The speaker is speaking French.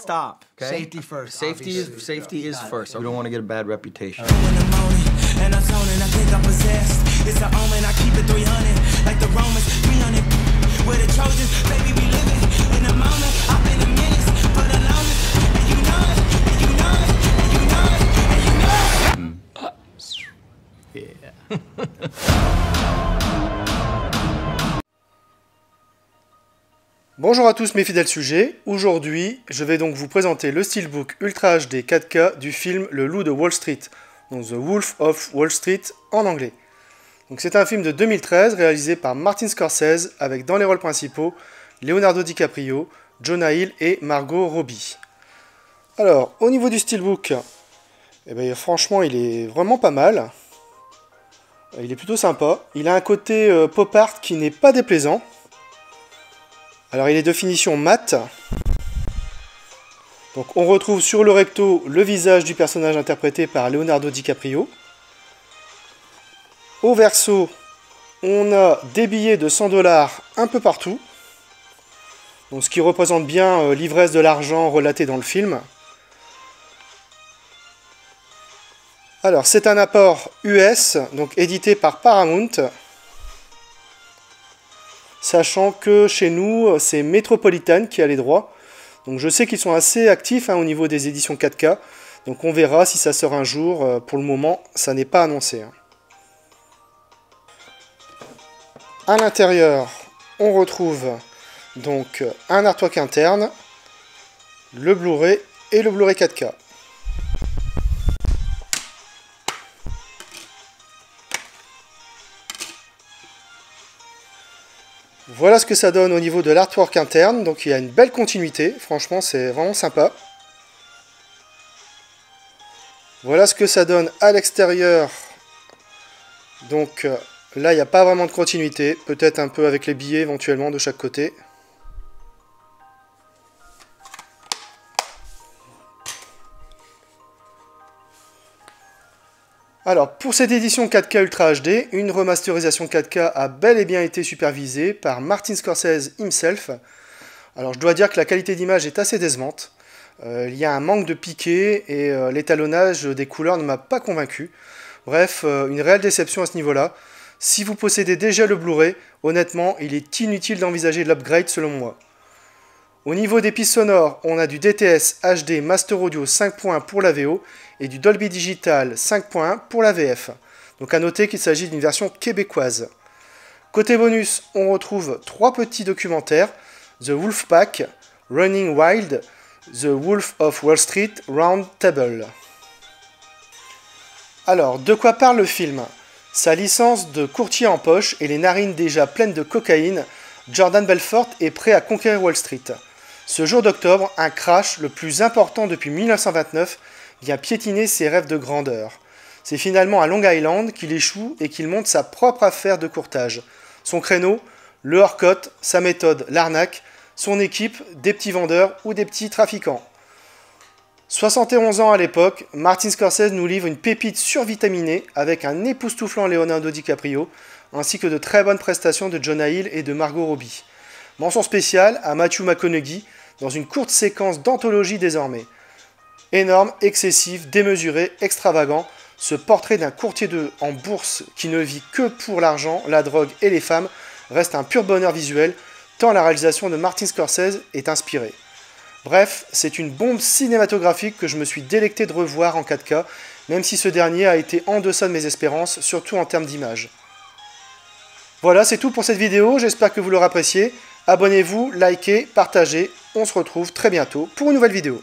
stop. Okay? Safety first. Safety is first. We don't want to get a bad reputation. And I'm zoning, I think I'm possessed. It's an omen, I keep it 300. Like the Romans, 300. We're the Trojans, baby, we living in the moment. I've been a menace for the longest. And you know it, and you know it, and you know it, and you know it. Bonjour à tous mes fidèles sujets, aujourd'hui je vais donc vous présenter le Steelbook Ultra HD 4K du film Le Loup de Wall Street, donc The Wolf of Wall Street en anglais. C'est un film de 2013 réalisé par Martin Scorsese avec dans les rôles principaux Leonardo DiCaprio, Jonah Hill et Margot Robbie. Alors au niveau du Steelbook, franchement il est vraiment pas mal, il est plutôt sympa, il a un côté pop art qui n'est pas déplaisant. Alors il est de finition mat. Donc on retrouve sur le recto le visage du personnage interprété par Leonardo DiCaprio. Au verso, on a des billets de 100 $ un peu partout. Donc ce qui représente bien l'ivresse de l'argent relatée dans le film. Alors c'est un apport US, donc édité par Paramount. Sachant que chez nous, c'est Metropolitan qui a les droits. Donc je sais qu'ils sont assez actifs au niveau des éditions 4K. Donc on verra si ça sort un jour. Pour le moment, ça n'est pas annoncé. À l'intérieur, on retrouve donc un artwork interne, le Blu-ray et le Blu-ray 4K. Voilà ce que ça donne au niveau de l'artwork interne, donc il y a une belle continuité, franchement c'est vraiment sympa. Voilà ce que ça donne à l'extérieur, donc là il n'y a pas vraiment de continuité, peut-être un peu avec les billets éventuellement de chaque côté. Alors, pour cette édition 4K Ultra HD, une remasterisation 4K a bel et bien été supervisée par Martin Scorsese himself. Alors, je dois dire que la qualité d'image est assez décevante. Il y a un manque de piqué et l'étalonnage des couleurs ne m'a pas convaincu. Bref, une réelle déception à ce niveau-là. Si vous possédez déjà le Blu-ray, honnêtement, il est inutile d'envisager l'upgrade selon moi. Au niveau des pistes sonores, on a du DTS HD Master Audio 5.1 pour la VO et du Dolby Digital 5.1 pour la VF. Donc à noter qu'il s'agit d'une version québécoise. Côté bonus, on retrouve 3 petits documentaires, The Wolf Pack, Running Wild, The Wolf of Wall Street Round Table. Alors, de quoi parle le film? Sa licence de courtier en poche et les narines déjà pleines de cocaïne, Jordan Belfort est prêt à conquérir Wall Street. Ce jour d'octobre, un crash, le plus important depuis 1929, vient piétiner ses rêves de grandeur. C'est finalement à Long Island qu'il échoue et qu'il monte sa propre affaire de courtage. Son créneau, le hors-cote, sa méthode, l'arnaque, son équipe, des petits vendeurs ou des petits trafiquants. 71 ans à l'époque, Martin Scorsese nous livre une pépite survitaminée avec un époustouflant Leonardo DiCaprio, ainsi que de très bonnes prestations de Jonah Hill et de Margot Robbie. Mention spéciale à Matthew McConaughey dans une courte séquence d'anthologie désormais. Énorme, excessif, démesuré, extravagant, ce portrait d'un courtier en bourse qui ne vit que pour l'argent, la drogue et les femmes reste un pur bonheur visuel, tant la réalisation de Martin Scorsese est inspirée. Bref, c'est une bombe cinématographique que je me suis délecté de revoir en 4K, même si ce dernier a été en deçà de mes espérances, surtout en termes d'image. Voilà, c'est tout pour cette vidéo, j'espère que vous l'aurez apprécié. Abonnez-vous, likez, partagez, on se retrouve très bientôt pour une nouvelle vidéo.